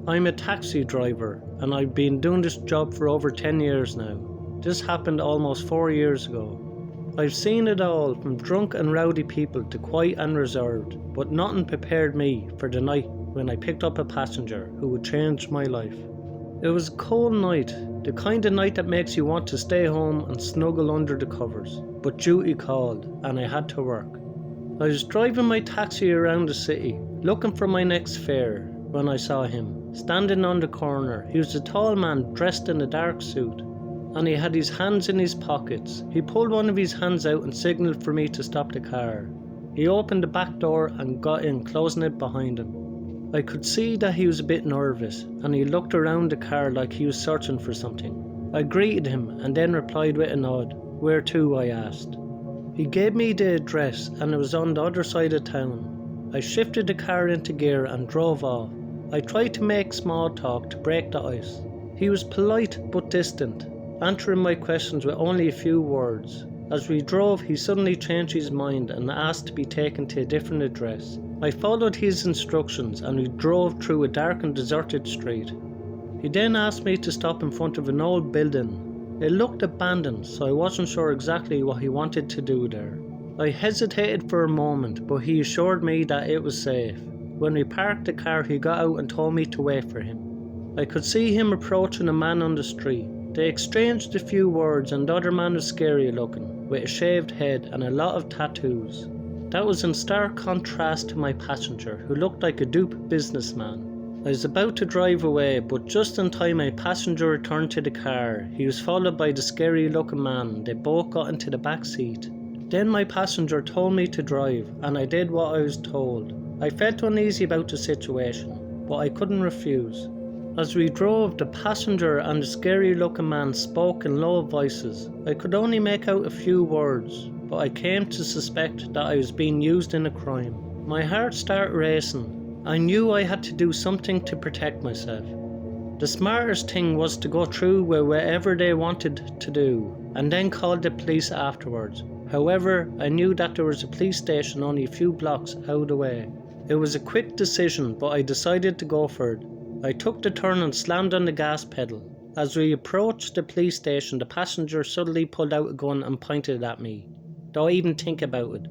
I'm a taxi driver and I've been doing this job for over 10 years now. This happened almost 4 years ago. I've seen it all, from drunk and rowdy people to quiet and reserved, but nothing prepared me for the night when I picked up a passenger who would change my life. It was a cold night, the kind of night that makes you want to stay home and snuggle under the covers, but duty called and I had to work. I was driving my taxi around the city, looking for my next fare, when I saw him, standing on the corner. He was a tall man dressed in a dark suit, and he had his hands in his pockets. He pulled one of his hands out and signalled for me to stop the car. He opened the back door and got in, closing it behind him. I could see that he was a bit nervous, and he looked around the car like he was searching for something. I greeted him and then replied with a nod. "Where to?" I asked. He gave me the address and it was on the other side of town. I shifted the car into gear and drove off. I tried to make small talk to break the ice. He was polite but distant, answering my questions with only a few words. As we drove, he suddenly changed his mind and asked to be taken to a different address. I followed his instructions and we drove through a dark and deserted street. He then asked me to stop in front of an old building. It looked abandoned, so I wasn't sure exactly what he wanted to do there. I hesitated for a moment, but he assured me that it was safe. When we parked the car, he got out and told me to wait for him. I could see him approaching a man on the street. They exchanged a few words and the other man was scary looking, with a shaved head and a lot of tattoos. That was in stark contrast to my passenger, who looked like a dupe businessman. I was about to drive away, but just in time my passenger returned to the car. He was followed by the scary looking man. They both got into the back seat. Then my passenger told me to drive, and I did what I was told. I felt uneasy about the situation, but I couldn't refuse. As we drove, the passenger and the scary looking man spoke in low voices. I could only make out a few words, but I came to suspect that I was being used in a crime. My heart started racing. I knew I had to do something to protect myself. The smartest thing was to go through with whatever they wanted to do, and then call the police afterwards. However, I knew that there was a police station only a few blocks out of the way. It was a quick decision, but I decided to go for it. I took the turn and slammed on the gas pedal. As we approached the police station, the passenger suddenly pulled out a gun and pointed at me. Don't even think about it.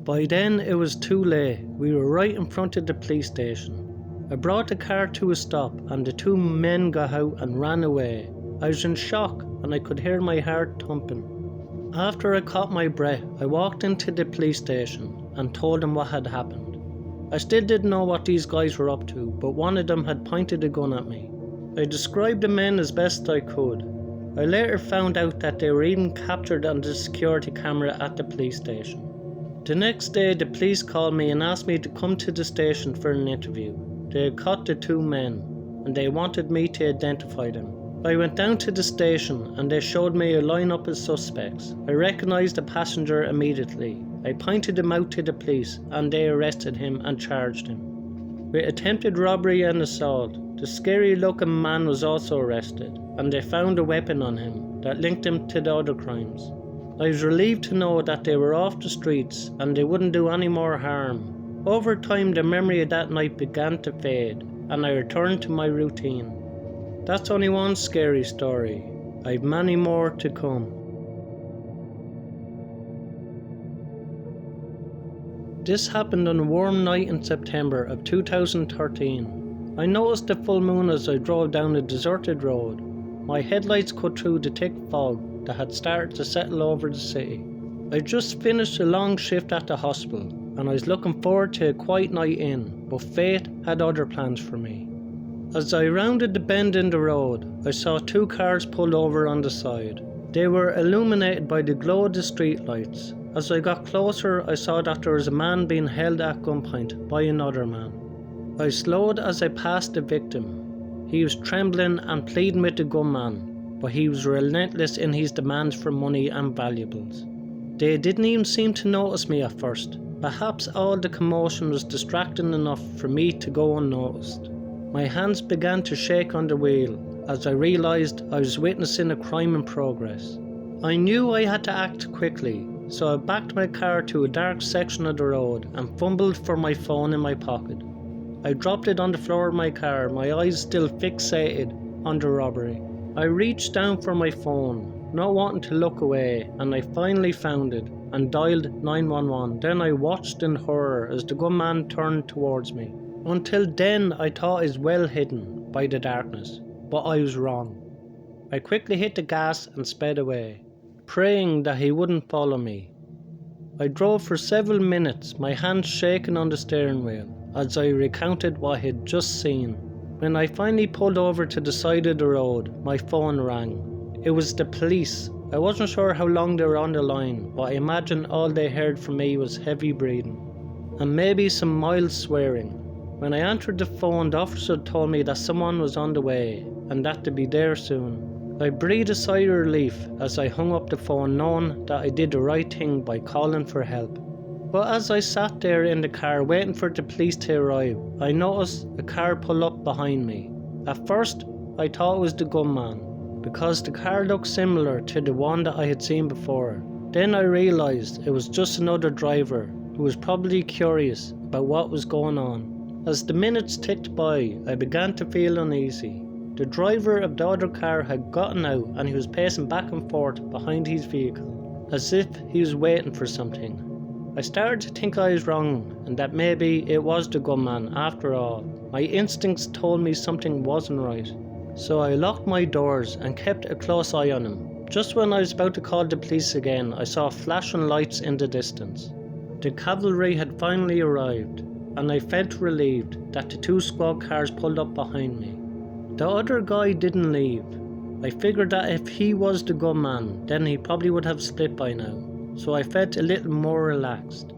By then it was too late. We were right in front of the police station. I brought the car to a stop and the two men got out and ran away. I was in shock and I could hear my heart thumping. After I caught my breath, I walked into the police station and told them what had happened. I still didn't know what these guys were up to, but one of them had pointed a gun at me. I described the men as best I could. I later found out that they were even captured on the security camera at the police station. The next day the police called me and asked me to come to the station for an interview. They had caught the two men and they wanted me to identify them. I went down to the station and they showed me a lineup of suspects. I recognised the passenger immediately. I pointed him out to the police and they arrested him and charged him with attempted robbery and assault. The scary looking man was also arrested and they found a weapon on him that linked him to the other crimes. I was relieved to know that they were off the streets and they wouldn't do any more harm. Over time the memory of that night began to fade and I returned to my routine. That's only one scary story. I've many more to come. This happened on a warm night in September of 2013. I noticed the full moon as I drove down a deserted road. My headlights cut through the thick fog that had started to settle over the city. I just finished a long shift at the hospital and I was looking forward to a quiet night in, but fate had other plans for me. As I rounded the bend in the road, I saw two cars pulled over on the side. They were illuminated by the glow of the street lights. As I got closer, I saw that there was a man being held at gunpoint by another man. I slowed as I passed the victim. He was trembling and pleading with the gunman, but he was relentless in his demands for money and valuables. They didn't even seem to notice me at first. Perhaps all the commotion was distracting enough for me to go unnoticed. My hands began to shake on the wheel as I realised I was witnessing a crime in progress. I knew I had to act quickly, so I backed my car to a dark section of the road and fumbled for my phone in my pocket. I dropped it on the floor of my car, my eyes still fixated on the robbery. I reached down for my phone, not wanting to look away, and I finally found it and dialed 911. Then I watched in horror as the gunman turned towards me. Until then I thought it was well hidden by the darkness, but I was wrong. I quickly hit the gas and sped away, praying that he wouldn't follow me. I drove for several minutes, my hands shaking on the steering wheel, as I recounted what I had just seen. When I finally pulled over to the side of the road, my phone rang. It was the police. I wasn't sure how long they were on the line, but I imagined all they heard from me was heavy breathing, and maybe some mild swearing. When I answered the phone, the officer told me that someone was on the way, and that they'd be there soon. I breathed a sigh of relief as I hung up the phone, knowing that I did the right thing by calling for help. But as I sat there in the car waiting for the police to arrive, I noticed a car pull up behind me. At first, I thought it was the gunman, because the car looked similar to the one that I had seen before. Then I realised it was just another driver who was probably curious about what was going on. As the minutes ticked by, I began to feel uneasy. The driver of the other car had gotten out and he was pacing back and forth behind his vehicle, as if he was waiting for something. I started to think I was wrong and that maybe it was the gunman after all. My instincts told me something wasn't right. So I locked my doors and kept a close eye on him. Just when I was about to call the police again, I saw flashing lights in the distance. The cavalry had finally arrived, and I felt relieved that the 2 squad cars pulled up behind me. The other guy didn't leave. I figured that if he was the gunman, then he probably would have slipped by now, so I felt a little more relaxed.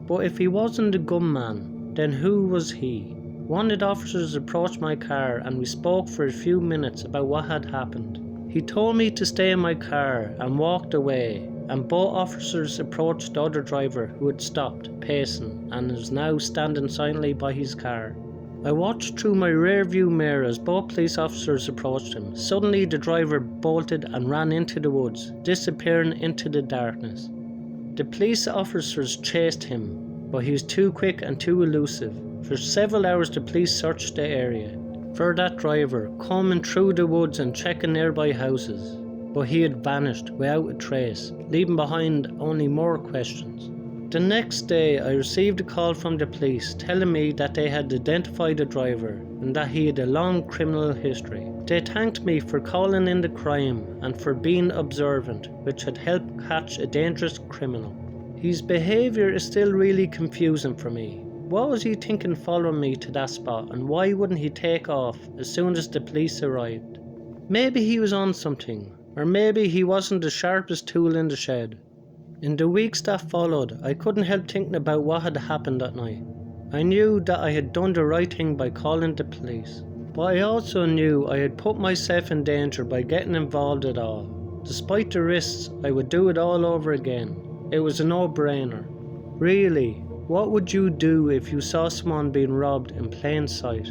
But if he wasn't the gunman, then who was he? One of the officers approached my car and we spoke for a few minutes about what had happened. He told me to stay in my car and walked away, and both officers approached the other driver who had stopped pacing and was now standing silently by his car. I watched through my rear view mirror as both police officers approached him. Suddenly the driver bolted and ran into the woods, disappearing into the darkness. The police officers chased him, but he was too quick and too elusive. For several hours the police searched the area for that driver, combing through the woods and checking nearby houses, but he had vanished without a trace, leaving behind only more questions. The next day I received a call from the police telling me that they had identified the driver and that he had a long criminal history. They thanked me for calling in the crime and for being observant, which had helped catch a dangerous criminal. His behaviour is still really confusing for me. What was he thinking following me to that spot, and why wouldn't he take off as soon as the police arrived? Maybe he was on something, or maybe he wasn't the sharpest tool in the shed. In the weeks that followed, I couldn't help thinking about what had happened that night. I knew that I had done the right thing by calling the police, but I also knew I had put myself in danger by getting involved at all. Despite the risks, I would do it all over again. It was a no-brainer. Really, what would you do if you saw someone being robbed in plain sight?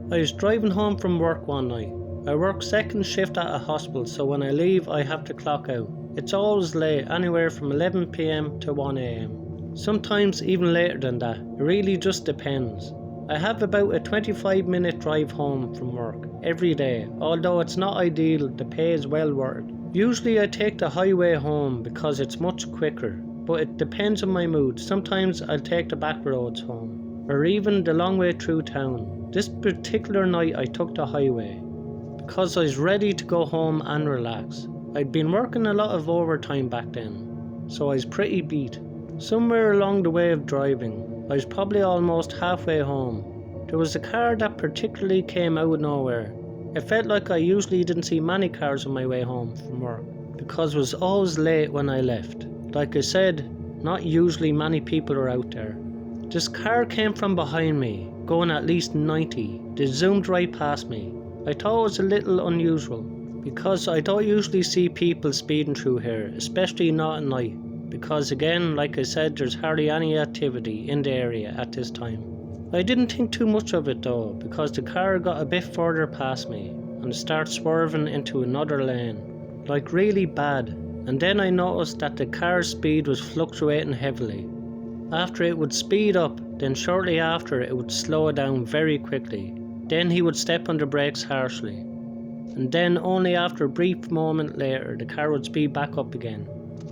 I was driving home from work one night. I work second shift at a hospital, so when I leave I have to clock out. It's always late, anywhere from 11 PM to 1 AM. Sometimes even later than that, it really just depends. I have about a 25-minute drive home from work every day. Although it's not ideal, the pay is well worth it. Usually I take the highway home because it's much quicker, but it depends on my mood. Sometimes I'll take the back roads home, or even the long way through town. This particular night I took the highway, because I was ready to go home and relax. I'd been working a lot of overtime back then, so I was pretty beat. Somewhere along the way of driving, I was probably almost halfway home. There was a car that particularly came out of nowhere. It felt like I usually didn't see many cars on my way home from work, because it was always late when I left. Like I said, not usually many people are out there. This car came from behind me, going at least 90. They zoomed right past me. I thought it was a little unusual, because I don't usually see people speeding through here, especially not at night, because again, like I said, there's hardly any activity in the area at this time. I didn't think too much of it though, because the car got a bit further past me and started swerving into another lane, like really bad, and then I noticed that the car's speed was fluctuating heavily. After it would speed up, then shortly after it would slow down very quickly. Then he would step on the brakes harshly. And then only after a brief moment later the car would speed back up again.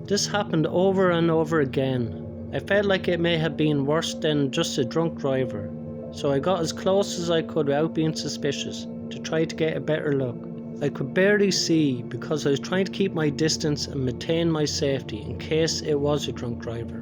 This happened over and over again. I felt like it may have been worse than just a drunk driver, so I got as close as I could without being suspicious to try to get a better look. I could barely see because I was trying to keep my distance and maintain my safety in case it was a drunk driver.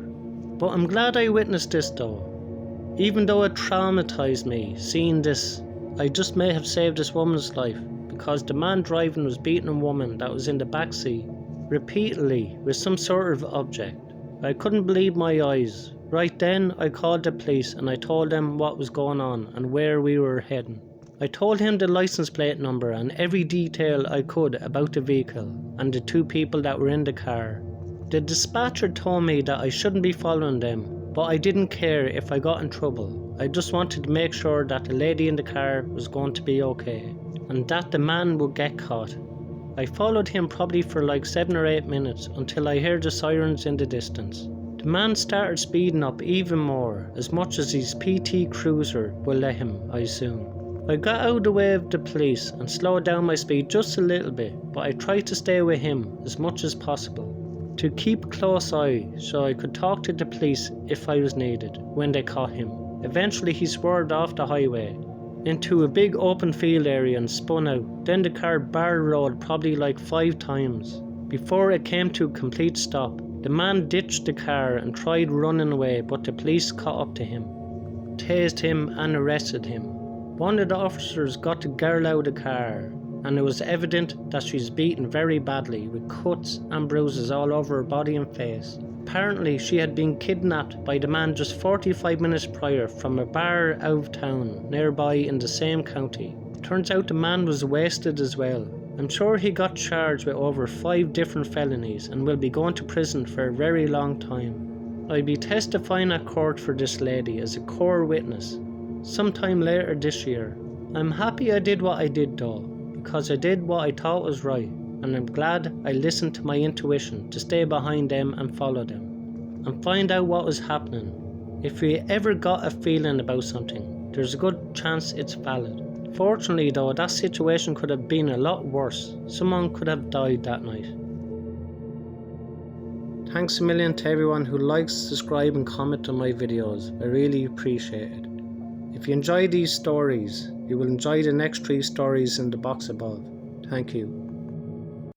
But I'm glad I witnessed this though. Even though it traumatized me seeing this, I just may have saved this woman's life because the man driving was beating a woman that was in the back seat repeatedly with some sort of object. I couldn't believe my eyes. Right then I called the police and I told them what was going on and where we were heading. I told him the license plate number and every detail I could about the vehicle and the two people that were in the car. The dispatcher told me that I shouldn't be following them, but I didn't care if I got in trouble. I just wanted to make sure that the lady in the car was going to be okay and that the man would get caught. I followed him probably for like 7 or 8 minutes until I heard the sirens in the distance. The man started speeding up even more, as much as his PT Cruiser will let him, I assume. I got out of the way of the police and slowed down my speed just a little bit, but I tried to stay with him as much as possible, to keep a close eye so I could talk to the police if I was needed when they caught him. Eventually he swerved off the highway into a big open field area and spun out. Then the car bar rolled probably like 5 times before it came to a complete stop. The man ditched the car and tried running away, but the police caught up to him, tased him and arrested him. One of the officers got the girl out of the car and it was evident that she was beaten very badly with cuts and bruises all over her body and face. Apparently she had been kidnapped by the man just 45 minutes prior from a bar out of town nearby in the same county. Turns out the man was wasted as well. I'm sure he got charged with over 5 different felonies and will be going to prison for a very long time. I'll be testifying at court for this lady as a core witness sometime later this year. I'm happy I did what I did though, because I did what I thought was right, and I'm glad I listened to my intuition to stay behind them and follow them and find out what was happening. If you ever got a feeling about something, there's a good chance it's valid. Fortunately though, that situation could have been a lot worse. Someone could have died that night. Thanks a million to everyone who likes, subscribe and comment on my videos. I really appreciate it. If you enjoy these stories, you will enjoy the next 3 stories in the box above. Thank you.